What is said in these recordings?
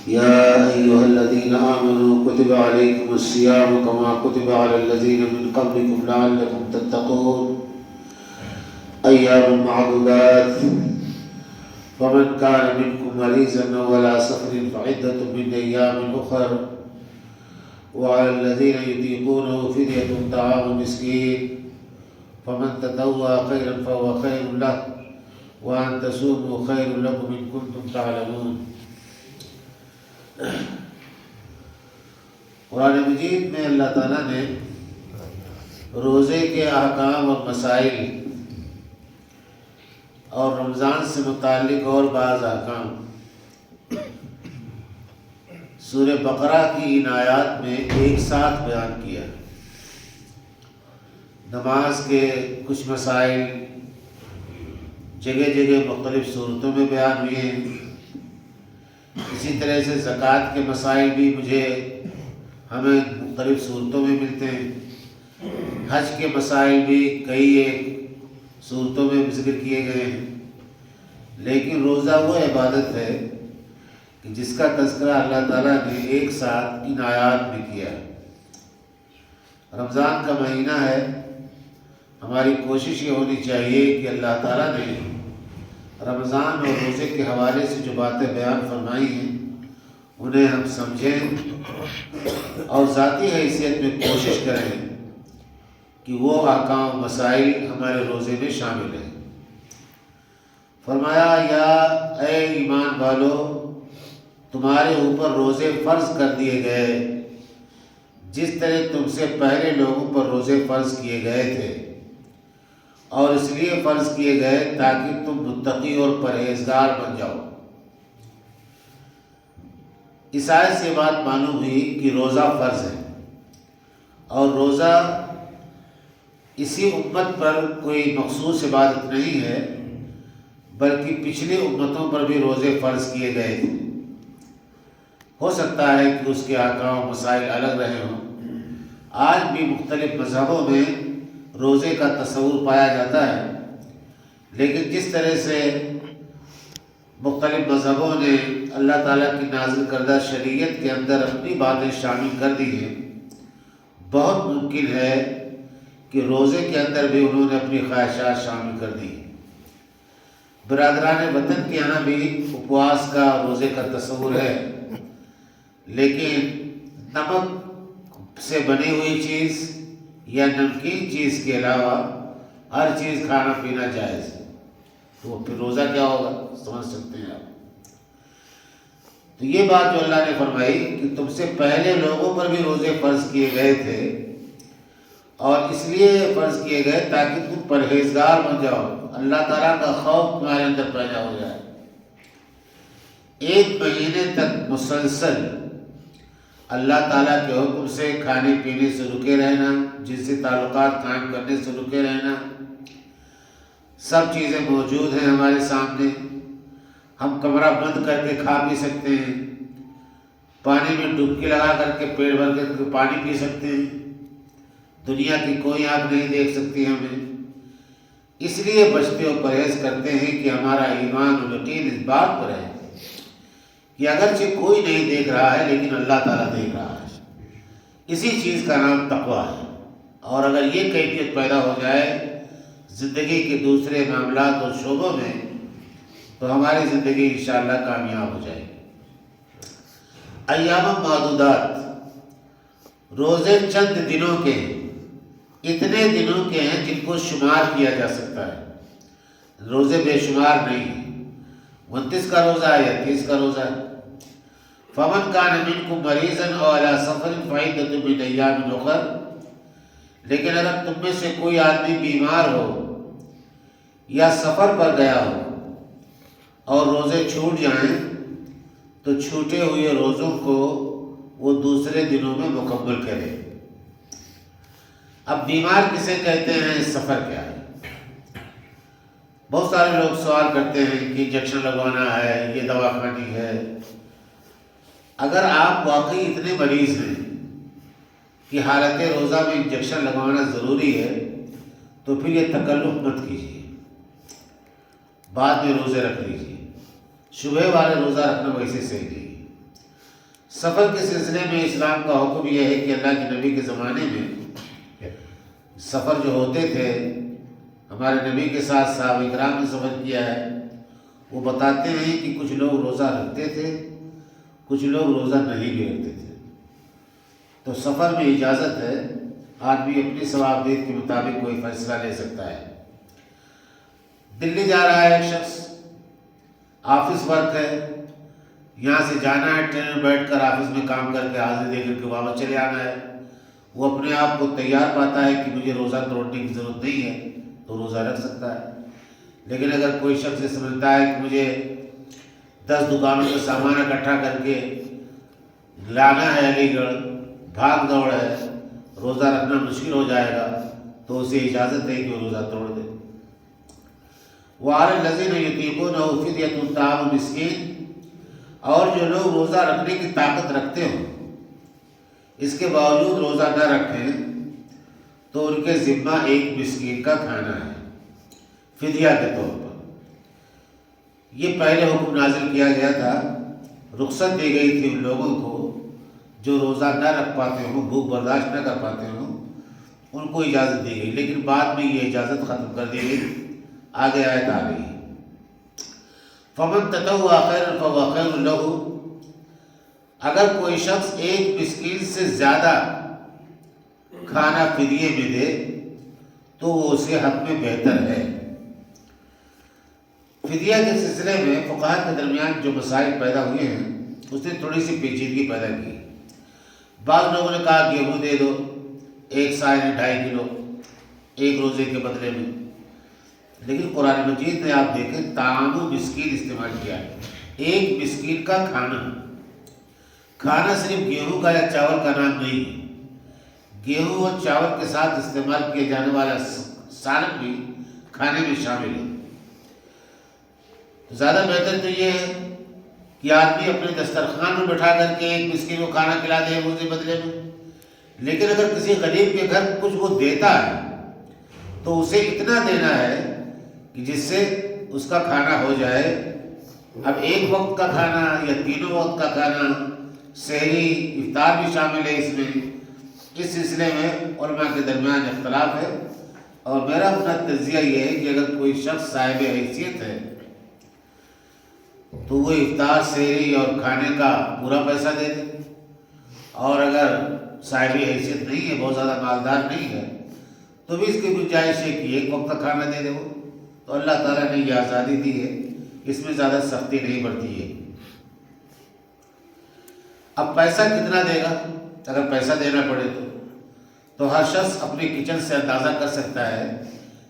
يا أيها الذين آمنوا كتب عليكم الصيام كما كتب على الذين من قبلكم لعلكم تتقون أيام معدودات فمن كان منكم مريضا أو على سفر فعدة من أيام أخر وعلى الذين يطيقونه فدية طعام مسكين فمن تطوع خيرا فهو خير له وأن تصوموا خير لكم إن كنتم تعلمون۔ قرآن مجید میں اللہ تعالیٰ نے روزے کے احکام اور مسائل اور رمضان سے متعلق اور بعض احکام سورہ بقرہ کی ان آیات میں ایک ساتھ بیان کیا۔ نماز کے کچھ مسائل جگہ جگہ مختلف صورتوں میں بیان ہوئے ہیں، اسی طرح سے زکوٰۃ کے مسائل بھی ہمیں مختلف صورتوں میں ملتے ہیں، حج کے مسائل بھی کئی ایک صورتوں میں ذکر کیے گئے ہیں، لیکن روزہ وہ عبادت ہے کہ جس کا تذکرہ اللہ تعالیٰ نے ایک ساتھ ان آیات میں کیا ہے۔ رمضان کا مہینہ ہے، ہماری کوشش یہ ہونی چاہیے کہ اللہ تعالیٰ نے رمضان اور روزے کے حوالے سے جو باتیں بیان فرمائی ہیں انہیں ہم سمجھیں اور ذاتی حیثیت میں کوشش کریں کہ وہ احکام و مسائل ہمارے روزے میں شامل ہیں۔ فرمایا یا اے ایمان والو، تمہارے اوپر روزے فرض کر دیے گئے جس طرح تم سے پہلے لوگوں پر روزے فرض کیے گئے تھے، اور اس لیے فرض کیے گئے تاکہ تم متقی اور پرہیزگار بن جاؤ۔ اس آیت سے بات معلوم ہوئی کہ روزہ فرض ہے، اور روزہ اسی امت پر کوئی مخصوص عبادت نہیں ہے بلکہ پچھلی امتوں پر بھی روزے فرض کیے گئے تھے۔ ہو سکتا ہے کہ اس کے احکام و مسائل الگ رہے ہوں۔ آج بھی مختلف مذہبوں میں روزے کا تصور پایا جاتا ہے، لیکن جس طرح سے مختلف مذہبوں نے اللہ تعالیٰ کی نازل کردہ شریعت کے اندر اپنی باتیں شامل کر دی ہیں، بہت ممکن ہے کہ روزے کے اندر بھی انہوں نے اپنی خواہشات شامل کر دی۔ برادران وطن کے یہاں بھی اپواس کا روزے کا تصور ہے، لیکن نمک سے بنی ہوئی چیز یا نمکین چیز کے علاوہ ہر چیز کھانا پینا جائز ہے، تو پھر روزہ کیا ہوگا سمجھ سکتے ہیں آپ۔ تو یہ بات جو اللہ نے فرمائی کہ تم سے پہلے لوگوں پر بھی روزے فرض کیے گئے تھے، اور اس لیے فرض کیے گئے تاکہ تم پرہیزگار بن جاؤ، اللہ تعالیٰ کا خوف تمہارے اندر پیدا ہو جائے۔ ایک مہینے تک مسلسل اللہ تعالیٰ کے حکم سے کھانے پینے سے رکے رہنا، جنسی تعلقات قائم کرنے سے رکے رہنا، سب چیزیں موجود ہیں ہمارے سامنے، ہم کمرہ بند کر کے کھا پی سکتے ہیں، پانی میں ڈبکی لگا کر کے پیٹ بھر کے پانی پی سکتے ہیں، دنیا کی کوئی آنکھ نہیں دیکھ سکتی ہمیں۔ اس لیے بچتے اور پرہیز کرتے ہیں کہ ہمارا ایمان و یقین اس بات پر ہے کہ اگرچہ کوئی نہیں دیکھ رہا ہے لیکن اللہ تعالیٰ دیکھ رہا ہے۔ اسی چیز کا نام تقویٰ ہے، اور اگر یہ کیفیت پیدا ہو جائے زندگی کے دوسرے معاملات اور شعبوں میں تو ہماری زندگی انشاءاللہ کامیاب ہو جائے گی۔ ایام معدودات، روزے چند دنوں کے ہیں، اتنے دنوں کے ہیں جن کو شمار کیا جا سکتا ہے، روزے بے شمار نہیں ہیں۔ 29 کا روزہ ہے یا 30 کا روزہ ہے۔ فمن کان منکم مریضا او علی سفر فعدۃ من ایام اخر، لیکن اگر تم میں سے کوئی آدمی بیمار ہو یا سفر پر گیا ہو اور روزے چھوٹ جائیں تو چھوٹے ہوئے روزوں کو وہ دوسرے دنوں میں مکمل کرے۔ اب بیمار کسے کہتے ہیں، سفر کیا ہے؟ بہت سارے لوگ سوال کرتے ہیں کہ انجیکشن لگوانا ہے، یہ دوا کھانی ہے۔ اگر آپ واقعی اتنے مریض ہیں کہ حالت روزہ میں انجیکشن لگوانا ضروری ہے تو پھر یہ تکلف مت کیجیے، بعد میں روزے رکھ لیجیے۔ شبہ والے روزہ رکھنا ویسے صحیح نہیں۔ سفر کے سلسلے میں اسلام کا حکم یہ ہے کہ اللہ کے نبی کے زمانے میں سفر جو ہوتے تھے، ہمارے نبی کے ساتھ صحابہ کرام نے سفر کیا ہے، وہ بتاتے ہیں کہ کچھ لوگ روزہ رکھتے تھے، کچھ لوگ روزہ نہیں بھی رکھتے تھے۔ تو سفر میں اجازت ہے، آدمی اپنی صلاحیت کے مطابق کوئی فیصلہ لے سکتا ہے۔ دلی جا رہا ہے ایک شخص، آفس ورک ہے، یہاں سے جانا ہے، ٹرین میں بیٹھ کر آفس میں کام کر کے حاضری دے کر کے واپس چلے آنا ہے، وہ اپنے آپ کو تیار پاتا ہے کہ مجھے روزہ توڑنے کی ضرورت نہیں ہے تو روزہ رکھ سکتا ہے۔ لیکن اگر کوئی شخص یہ سمجھتا ہے کہ مجھے 10 دکانوں میں سامان اکٹھا کر کے لانا ہے، علی گڑھ بھاگ دوڑ ہے، روزہ رکھنا مشکل ہو جائے گا، تو اسے اجازت ہے کہ وہ روزہ توڑ دے۔ وَعَلَى الَّذِينَ يُطِيقُونَهُ فِدْيَةٌ طَعَامُ مِسْكِينٍ، اور جو لوگ روزہ رکھنے کی طاقت رکھتے ہوں، اس کے باوجود روزہ نہ رکھیں، تو ان کے ذمہ ایک مسکین کا کھانا ہے فدیہ کے طور پر۔ یہ پہلے حکم نازل کیا گیا تھا، رخصت دی گئی تھی ان لوگوں کو جو روزہ نہ رکھ پاتے ہوں، بھوک برداشت نہ کر پاتے ہوں، ان کو اجازت دی گئی، لیکن بعد میں یہ اجازت ختم کر دی گئی۔ آگے آیت آ رہی ہے، فَمَن تَطَوَّعَ خَيْرًا فَهُوَ خَيْرٌ لَهُ، اگر کوئی شخص ایک مسکین سے زیادہ کھانا فدیے میں دے تو وہ اسے حق میں بہتر ہے۔ فدیہ کے سلسلے میں فقہاء کے درمیان جو مسائل پیدا ہوئے ہیں، اس نے تھوڑی سی پیچیدگی پیدا کی۔ بعض لوگوں نے کہا گیہوں دے دو، ایک سائے 2.5 کلو ایک روزے کے بدلے میں، لیکن قرآن مجید نے آپ دیکھیں طعام مسکین استعمال کیا ہے، ایک مسکین کا کھانا۔ کھانا صرف گیہوں کا یا چاول کا نام نہیں ہے، گیہوں اور چاول کے ساتھ استعمال کیا جانے والا سالن بھی کھانے میں شامل ہے۔ زیادہ بہتر تو یہ ہے کہ آدمی اپنے دسترخوان میں بٹھا کر کے ایک مسکین کو کھانا کھلا دے روزے بدلے میں، لیکن اگر کسی غریب کے گھر کچھ وہ دیتا ہے تو اسے اتنا دینا ہے کہ جس سے اس کا کھانا ہو جائے۔ اب ایک وقت کا کھانا یا تینوں وقت کا کھانا، سحری افطار بھی شامل ہے اس میں، اس سلسلے میں علماء کے درمیان اختلاف ہے، اور میرا اپنا تجزیہ یہ ہے کہ اگر کوئی شخص صاحب حیثیت ہے تو وہ افطار، سحری اور کھانے کا پورا پیسہ دے دے، اور اگر صاحب حیثیت نہیں ہے، بہت زیادہ مالدار نہیں ہے، تو بھی اس کی گنجائش ہے کہ ایک وقت کا کھانا دے دے وہ۔ تو اللہ تعالیٰ نے یہ آزادی دی ہے، اس میں زیادہ سختی نہیں برتی ہے۔ اب پیسہ کتنا دے گا؟ اگر پیسہ دینا پڑے تو ہر شخص اپنے کچن سے اندازہ کر سکتا ہے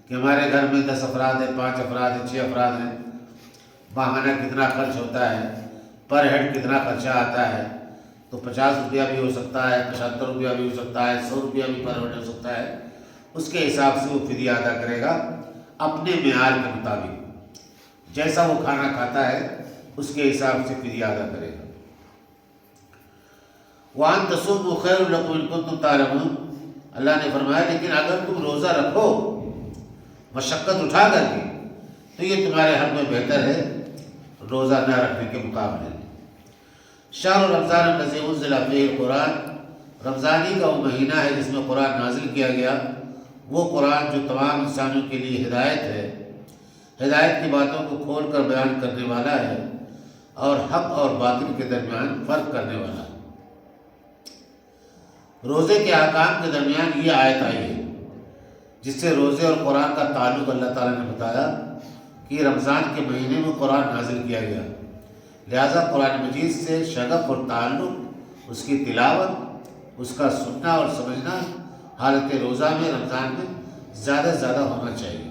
کہ ہمارے گھر میں 10 افراد ہیں، 5 افراد ہیں، 6 افراد ہیں، ماہانہ کتنا خرچ ہوتا ہے، پر ہیڈ کتنا خرچہ آتا ہے۔ تو 50 روپیہ بھی ہو سکتا ہے، 75 روپیہ بھی ہو سکتا ہے، 100 روپیہ بھی پر ہیڈ ہو سکتا ہے۔ اس کے حساب سے وہ فدیہ ادا کرے گا اپنے معیار کے مطابق، جیسا وہ کھانا کھاتا ہے اس کے حساب سے فدیہ ادا کرے گا۔ وَأَن تَصُومُوا خَيْرٌ لَكُمْ إِن كُنتُمْ تَعْلَمُونَ، اللہ نے فرمایا لیکن اگر تم روزہ رکھو مشقت اٹھا کر کے تو یہ تمہارے حق میں بہتر ہے روزہ نہ رکھنے کے مقابلے میں۔ شہر رمضان الذی انزل فیہ القرآن، رمضانی کا وہ مہینہ ہے جس میں قرآن نازل کیا گیا، وہ قرآن جو تمام انسانوں کے لیے ہدایت ہے، ہدایت کی باتوں کو کھول کر بیان کرنے والا ہے، اور حق اور باطل کے درمیان فرق کرنے والا ہے۔ روزے کے احکام کے درمیان یہ آیت آئی ہے جس سے روزے اور قرآن کا تعلق اللہ تعالیٰ نے بتایا کہ رمضان کے مہینے میں قرآن نازل کیا گیا، لہٰذا قرآن مجید سے شغف اور تعلق، اس کی تلاوت، اس کا سننا اور سمجھنا حالت روزہ میں رمضان میں زیادہ سے زیادہ ہونا چاہیے۔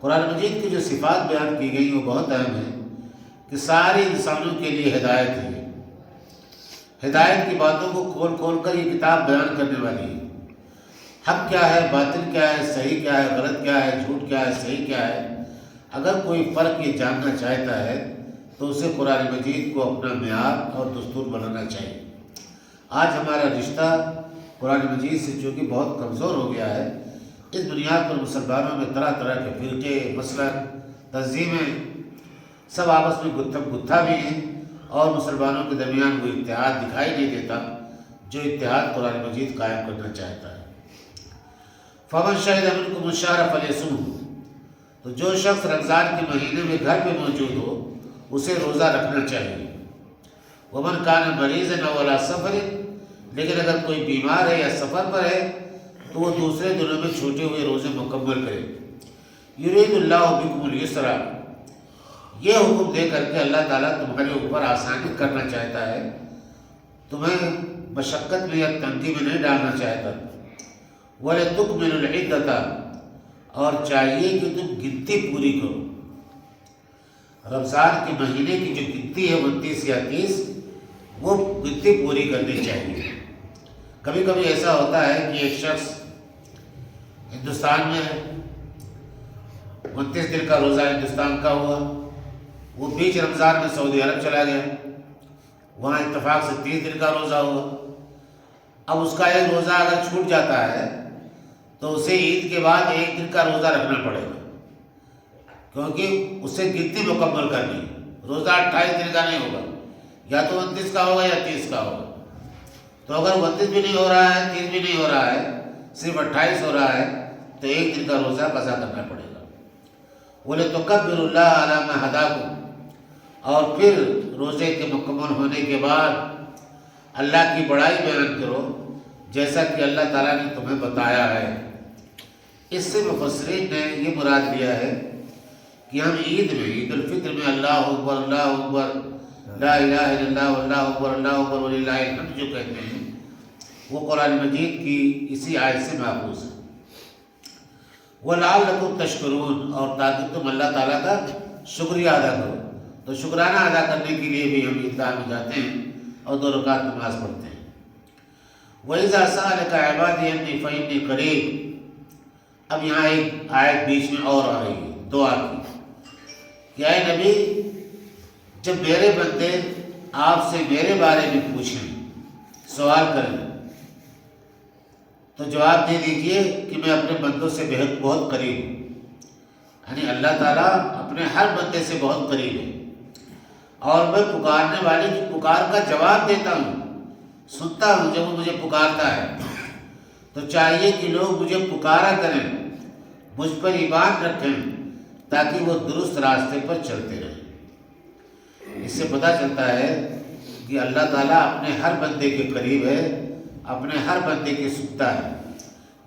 قرآن مجید کی جو صفات بیان کی گئی وہ بہت اہم ہے کہ سارے انسانوں کے لیے ہدایت ہے، ہدایت کی باتوں کو کھول کھول کر یہ کتاب بیان کرنے والی ہے۔ حق کیا ہے، باطل کیا ہے، صحیح کیا ہے، غلط کیا ہے، جھوٹ کیا ہے، صحیح کیا ہے، اگر کوئی فرق یہ جاننا چاہتا ہے تو اسے قرآن مجید کو اپنا معیار اور دستور بنانا چاہیے۔ آج ہمارا رشتہ قرآن مجید سے چونکہ بہت کمزور ہو گیا ہے، اس بنیاد پر مسلمانوں میں طرح طرح کے فرقے، مسلک، تنظیمیں سب آپس میں گتھا بھی ہیں، اور مسلمانوں کے درمیان وہ اتحاد دکھائی نہیں دیتا جو اتحاد قرآن مجید قائم کرنا چاہتا ہے۔ فمن شہد منکم الشہر فلیصمہ، تو جو شخص رمضان کے مہینے میں گھر پہ موجود ہو اسے روزہ رکھنا چاہیے۔ ومن کان مریضا او علی سفر، لیکن اگر کوئی بیمار ہے یا سفر پر ہے تو وہ دوسرے دنوں میں چھوٹے ہوئے روزے مکمل کرے۔ یرید اللہ بکم الیسر، یہ حکم دے کر کے اللہ تعالیٰ تمہارے اوپر آسانی کرنا چاہتا ہے، تمہیں مشقت میں یا تنگی میں نہیں ڈالنا چاہتا۔ وَلِتُكْمِلُوا الْعِدَّةَ، اور چاہیے کہ تم گنتی پوری کرو۔ رمضان کے مہینے کی جو گنتی ہے 29 یا 30، وہ گنتی پوری کرنی چاہیے۔ کبھی کبھی ایسا ہوتا ہے کہ ایک شخص ہندوستان میں ہے، 29 دن کا روزہ ہندوستان کا ہوا، وہ بیچ رمضان میں سعودی عرب چلا گیا، وہاں اتفاق سے 30 دن کا روزہ ہوا۔ اب اس کا ایک روزہ اگر چھوٹ جاتا ہے تو اسے عید کے بعد 1 دن کا روزہ رکھنا پڑے گا، کیونکہ اسے گنتی مکمل کرنی ہے۔ روزہ 28 دن کا نہیں ہوگا، یا تو 29 کا ہوگا یا 30 کا ہوگا۔ تو اگر 29 بھی نہیں ہو رہا ہے، 30 بھی نہیں ہو رہا ہے، صرف 28 ہو رہا ہے، تو 1 دن کا روزہ قضا کرنا پڑے گا۔ وَلِتُكَبِّرُوا اللَّهَ عَلَىٰ مَا هَدَاكُمْ، اور پھر روزے کے مکمل ہونے کے بعد اللہ کی بڑائی بیان کرو جیسا کہ اللہ تعالیٰ نے تمہیں بتایا ہے۔ اس سے مفسرین نے یہ مراد لیا ہے کہ ہم عید میں، عید الفطر میں اللہ اکبر اللہ اکبر لا الہ الا اللہ واللہ اکبر اللہ اکبر وللہ الحمد جو کہتے ہیں، وہ قرآن مجید کی اسی آیت سے ماخوذ ہے۔ وَلَعَلَّكُمْ تَشْكُرُونَ، اور تاکہ تم اللہ تعالیٰ کا شکریہ ادا کرو۔ تو شکرانہ ادا کرنے کے لیے بھی ہم عیدگاہ میں جاتے ہیں اور 2 رکعت نماز پڑھتے ہیں۔ وَإِذَا سَأَلَكَ عِبَادِي عَنِّي فَإِنِّي قَرِيبٌ، اب یہاں ایک آیت بیچ میں اور آ رہی ہے دعا کی کہ اے نبی، جب میرے بندے آپ سے میرے بارے میں پوچھیں، سوال کریں، تو جواب دے دیجئے کہ میں اپنے بندوں سے بہت قریب ہوں۔ یعنی اللہ تعالیٰ اپنے ہر بندے سے بہت قریب ہے، اور میں پکارنے والے کی پکار کا جواب دیتا ہوں، سنتا ہوں جب وہ مجھے پکارتا ہے۔ تو چاہیے کہ لوگ مجھے پکارا کریں، مجھ پر ایمان رکھیں، تاکہ وہ درست راستے پر چلتے رہیں۔ اس سے پتہ چلتا ہے کہ اللہ تعالیٰ اپنے ہر بندے کے قریب ہے، اپنے ہر بندے کی سنتا ہے۔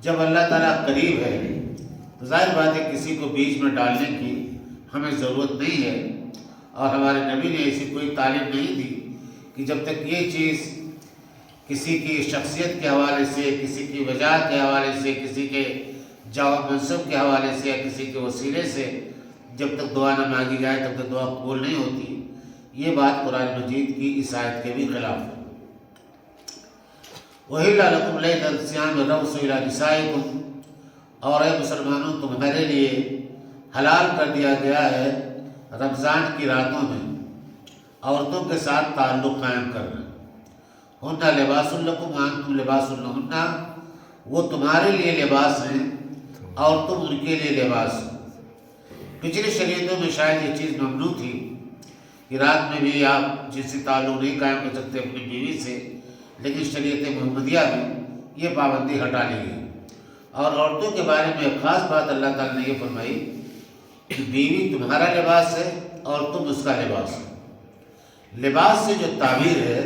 جب اللہ تعالیٰ قریب ہے تو ظاہر بات ہے کسی کو بیچ میں ڈالنے کی ہمیں ضرورت نہیں ہے، اور ہمارے نبی نے ایسی کوئی تعلیم نہیں دی کہ جب تک یہ چیز کسی کی شخصیت کے حوالے سے، کسی کی وجہ کے حوالے سے، کسی کے جاہ و منصب کے حوالے سے، یا کسی کے وسیلے سے جب تک دعا نہ مانگی جائے تب تک دعا قبول نہیں ہوتی۔ یہ بات قرآن مجید کی اس آیت کے بھی خلاف ہے۔ وَأُحِلَّ لَكُمْ لَيْلَةَ الصِّيَامِ الرَّفْثُ إِلَىٰ نِسَائِكُمْ، اور اے مسلمانوں تمہارے لیے حلال کر دیا گیا ہے رمضان کی راتوں میں عورتوں کے ساتھ تعلق قائم کرنا۔ ہن لباس لکم وانتم لباس لہن، وہ تمہارے لیے لباس ہیں اور تم ان کے لیے لباس ہو۔ پچھلی شریعتوں میں شاید یہ چیز ممنوع تھی کہ رات میں بھی آپ جنسی تعلق نہیں قائم کر سکتے اپنی بیوی سے، لیکن شریعت محمدیہ میں یہ پابندی ہٹا لی گئی۔ اور عورتوں کے بارے میں ایک خاص بات اللہ تعالیٰ نے یہ فرمائی کہ بیوی تمہارا لباس ہے اور تم اس کا لباس ہو۔ لباس سے جو تعبیر ہے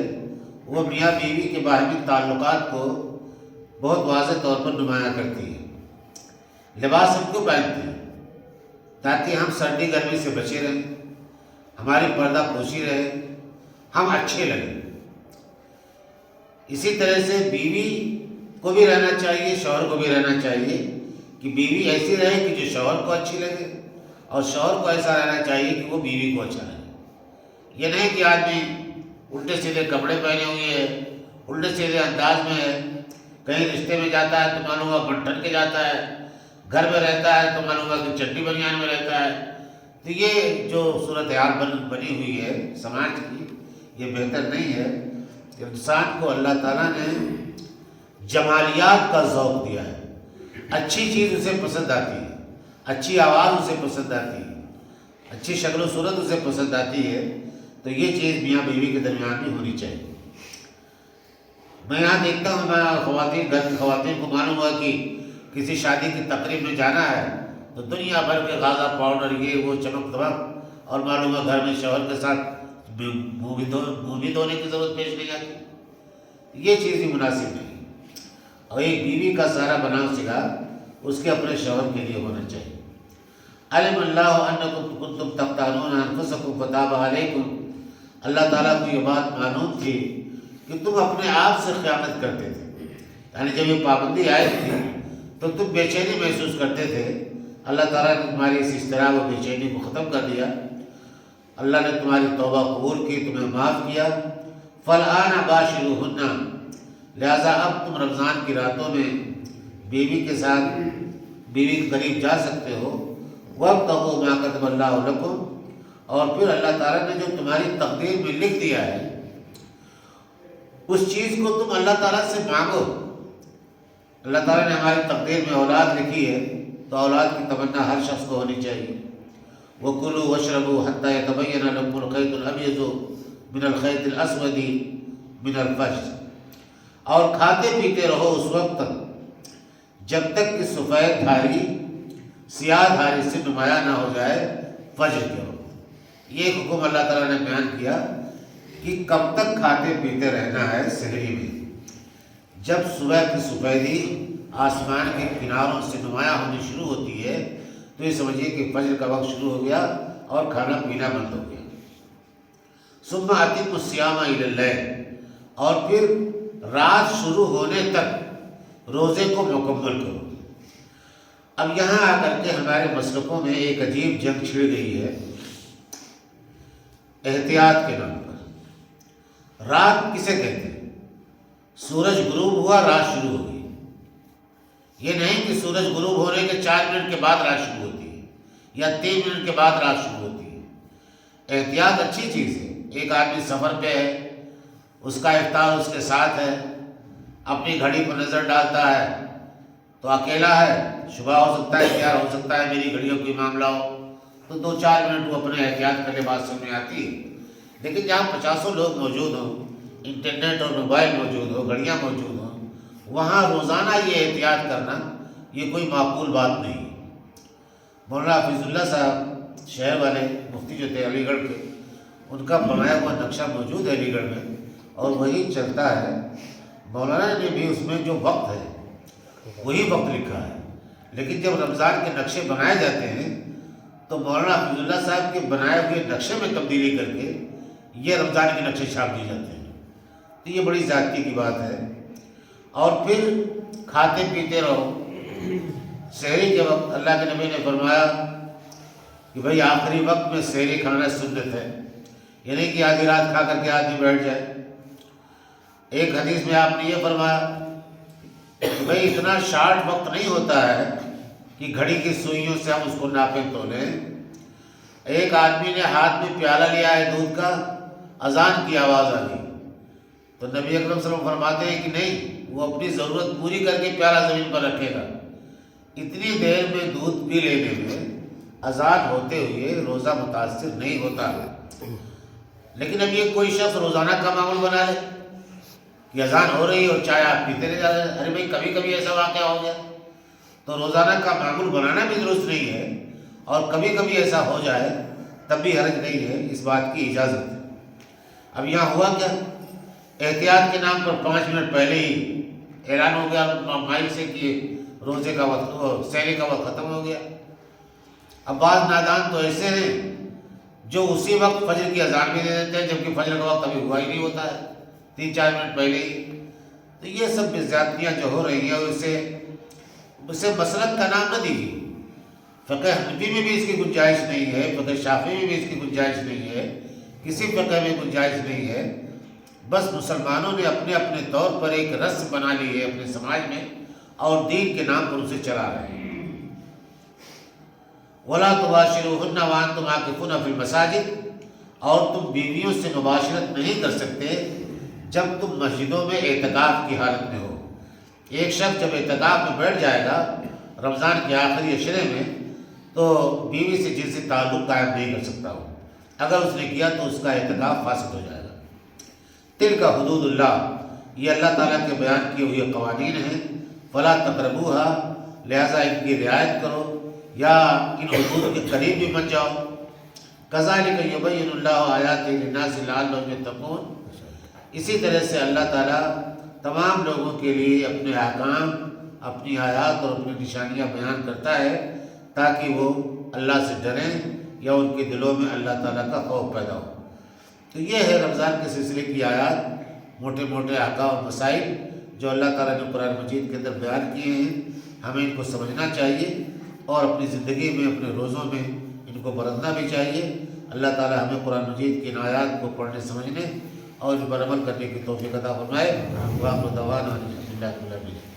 وہ میاں بیوی کے باہمی تعلقات کو بہت واضح طور پر نمایاں کرتی ہے۔ لباس ہم کیوں پہنتے ہیں؟ تاکہ ہم سردی گرمی سے بچے رہیں، ہماری پردہ پوشی رہے، ہم اچھے لگیں۔ اسی طرح سے بیوی کو بھی رہنا چاہیے، شوہر کو بھی رہنا چاہیے کہ بیوی ایسی رہے کہ جو شوہر کو اچھی لگے، اور شوہر کو ایسا رہنا چاہیے کہ وہ بیوی کو اچھا لگے۔ یہ نہیں کہ آدمی الٹے سیدھے کپڑے پہنے ہوئے ہے، الٹے سیدھے انداز میں ہے، کہیں رشتے میں جاتا ہے تو معلوم ہوا بنٹن کے جاتا ہے، گھر میں رہتا ہے تو معلوم ہوا کہ چٹی بنیان میں رہتا ہے۔ تو یہ جو صورتحال بنی ہوئی ہے سماج کی، یہ بہتر نہیں ہے۔ انسان کو اللہ تعالیٰ نے جمالیات کا ذوق دیا ہے، اچھی چیز اسے پسند آتی ہے، اچھی آواز اسے پسند آتی ہے، اچھی شکل و صورت اسے پسند آتی ہے، تو یہ چیز میاں بیوی کے درمیان بھی ہونی چاہیے۔ میں یہاں دیکھتا ہوں، میں خواتین گھر کی خواتین کو معلوم ہوا کہ کسی شادی کی تقریب میں جانا ہے تو دنیا بھر کے غازہ پاؤڈر یہ وہ چمک دمک، اور معلوم ہے گھر میں شوہر کے ساتھ منہ بھی دھونے کی ضرورت پیش نہیں آتی۔ یہ چیز بھی مناسب نہیں، اور ایک بیوی کا سارا بناؤ سنگار اس کے اپنے شوہر کے لیے ہونا چاہیے۔ علم اللہ انکم کنتم تختانون انفسکم فتاب علیکم، اللہ تعالیٰ کو یہ بات معلوم تھی کہ تم اپنے آپ سے خیانت کرتے تھے، یعنی جب یہ پابندی آئی تھی تو تم بے چینی محسوس کرتے تھے، اللہ تعالیٰ نے تمہاری اس اضطراب و بے چینی کو ختم کر دیا، اللہ نے تمہاری توبہ قبول کی، تمہیں معاف کیا۔ فالآن باشروہن، لہٰذا اب تم رمضان کی راتوں میں بیوی کے ساتھ بیوی کے قریب جا سکتے ہو۔ وابتغوا ما كتب اللہ لکم، اور پھر اللہ تعالیٰ نے جو تمہاری تقدیر میں لکھ دیا ہے اس چیز کو تم اللہ تعالیٰ سے مانگو۔ اللہ تعالیٰ نے ہماری تقدیر میں اولاد لکھی ہے تو اولاد کی تمنا ہر شخص کو ہونی چاہیے۔ وَكُلُوا وَاشْرَبُوا حَتَّى يَتَبَيَّنَ لَكُمُ الْخَيْطُ الْأَبْيَضُ مِنَ الْخَيْطِ الْأَسْوَدِ مِنَ الْفَجْرِ، اور کھاتے پیتے رہو اس وقت تک جب تک کہ سفید دھاری سیاہ دھاری سے نمایاں نہ ہو جائے فجر کے وقت۔ یہ ایک حکم اللہ تعالیٰ نے بیان کیا کہ کب تک کھاتے پیتے رہنا ہے سحری میں۔ جب صبح کی سفیدی آسمان کے کناروں سے نمایاں ہونی شروع ہوتی ہے تو یہ سمجھیے کہ فجر کا وقت شروع ہو گیا اور کھانا پینا بند ہو گیا۔ ثم اتموا الصیام الی اللیل، اور پھر رات شروع ہونے تک روزے کو مکمل کرو۔ اب یہاں آ کر کے ہمارے مسلکوں میں ایک عجیب جنگ چھڑ گئی ہے احتیاط کے نام پر۔ رات کسے کہتے ہیں؟ سورج غروب ہوا رات شروع ہو گئی، یہ نہیں کہ سورج غروب ہونے کے 4 منٹ کے بعد رات شروع ہوتی ہے یا 3 منٹ کے بعد رات شروع ہوتی ہے۔ احتیاط اچھی چیز ہے، ایک آدمی سفر پہ ہے، اس کا افطار اس کے ساتھ ہے، اپنی گھڑی کو نظر ڈالتا ہے تو اکیلا ہے، صبح ہو سکتا ہے اختیار ہو سکتا ہے میری گھڑیوں کی معاملہ ہو، تو 2-4 منٹ وہ اپنے احتیاط کرنے بات سمجھ میں آتی ہے۔ لیکن جہاں 50 لوگ موجود ہوں، انٹرنیٹ اور موبائل موجود ہو، گھڑیاں موجود ہوں، وہاں روزانہ یہ احتیاط کرنا یہ کوئی معقول بات نہیں۔ مولانا حفیظ اللہ صاحب شہر والے مفتی جو تھے علی گڑھ کے، ان کا بنایا ہوا نقشہ موجود ہے علی گڑھ میں اور وہی چلتا ہے۔ مولانا نے بھی اس میں جو وقت ہے وہی وقت لکھا ہے، لیکن جب رمضان کے نقشے بنائے جاتے ہیں تو مولانا حفیظ اللہ صاحب کے بنائے ہوئے نقشے میں تبدیلی کر کے یہ رمضان کے نقشے چھاپ دیے جاتے ہیں، تو یہ بڑی زیادتی کی بات ہے۔ اور پھر کھاتے پیتے رہو سحری کے وقت۔ اللہ کے نبی نے فرمایا کہ بھئی آخری وقت میں سحری کھانا سنت ہے، یعنی کہ آدھی رات کھا کر کے آدمی بیٹھ جائے۔ ایک حدیث میں آپ نے یہ فرمایا کہ بھئی اتنا شارٹ وقت نہیں ہوتا ہے کہ گھڑی کی سوئیوں سے ہم اس کو ناپیں تولیں۔ ایک آدمی نے ہاتھ میں پیالہ لیا ہے دودھ کا، اذان کی آواز آ گئی تو نبی اکرم صلی اللہ علیہ وسلم فرماتے ہیں کہ نہیں، وہ اپنی ضرورت پوری کر کے پیالہ زمین پر رکھے گا۔ اتنی دیر میں دودھ پی لینے میں اذان ہوتے ہوئے روزہ متاثر نہیں ہوتا ہے۔ لیکن اب یہ کوئی شخص روزانہ کا معمول بنا لے کہ اذان ہو رہی ہے اور چائے آپ پیتے رہ جا رہے ہیں۔ ارے بھائی کبھی کبھی ایسا واقعہ ہو گیا تو روزانہ کا معمول بنانا بھی درست نہیں ہے، اور کبھی کبھی ایسا ہو جائے تب بھی حرج نہیں ہے، اس بات کی اجازت ہے۔ اب یہاں ہوا کیا، احتیاط کے نام پر 5 منٹ پہلے ہی اعلان ہو گیا مائک سے کہ روزے کا وقت سحری کا وقت ختم ہو گیا۔ اب بعض نادان تو ایسے ہیں جو اسی وقت فجر کی اذان بھی دے دیتے ہیں جبکہ فجر کا وقت ابھی ہوا ہی نہیں ہوتا ہے، 3-4 منٹ پہلے ہی۔ تو یہ سب زیادتیاں جو ہو رہی ہیں اسے مسلک کا نام نہ دیجیے۔ فقہ حنفی میں بھی اس کی گنجائش نہیں ہے، فقہ شافعی میں بھی اس کی گنجائش نہیں ہے، کسی فقہ میں گنجائش نہیں ہے۔ بس مسلمانوں نے اپنے اپنے طور پر ایک رسم بنا لی ہے اپنے سماج میں اور دین کے نام پر اسے چلا رہے ہیں۔ وَلَا تُبَاشِرُوهُنَّ وَأَنْتُمْ عَاكِفُونَ فِي الْمَسَاجِدِ، اور تم بیویوں سے مباشرت نہیں کر سکتے جب تم مسجدوں میں اعتکاف کی حالت میں ہو۔ ایک شخص جب اعتکاف میں بیٹھ جائے گا رمضان کے آخری عشرے میں تو بیوی سے جنسی تعلق قائم نہیں کر سکتا ہو۔ اگر اس نے کیا تو اس کا اعتکاف فاسد ہو جائے گا۔ تل کا حدود اللہ، یہ اللہ تعالیٰ کے بیان کیے ہوئے قوانین ہیں۔ فلا تقربوها، لہٰذا ان کی رعایت کرو یا ان حدود کے قریب بھی مت جاؤ۔ کذالک یبین اللہ آیاتہ للناس لعلہم یتقون، اسی طرح سے اللہ تعالیٰ تمام لوگوں کے لیے اپنے احکام، اپنی آیات اور اپنی نشانیاں بیان کرتا ہے تاکہ وہ اللہ سے ڈریں یا ان کے دلوں میں اللہ تعالیٰ کا خوف پیدا ہو۔ تو یہ ہے رمضان کے سلسلے کی آیات، موٹے موٹے احکام و مسائل جو اللہ تعالیٰ نے قرآن مجید کے اندر بیان کیے ہیں۔ ہمیں ان کو سمجھنا چاہیے اور اپنی زندگی میں، اپنے روزوں میں ان کو برتنا بھی چاہیے۔ اللہ تعالیٰ ہمیں قرآن مجید کی ان آیات کو پڑھنے سمجھنے اور ان پر عمل کرنے کی توفیق عطا فرمائے۔ وآخر دعوانا الحمد للہ رب العالمین۔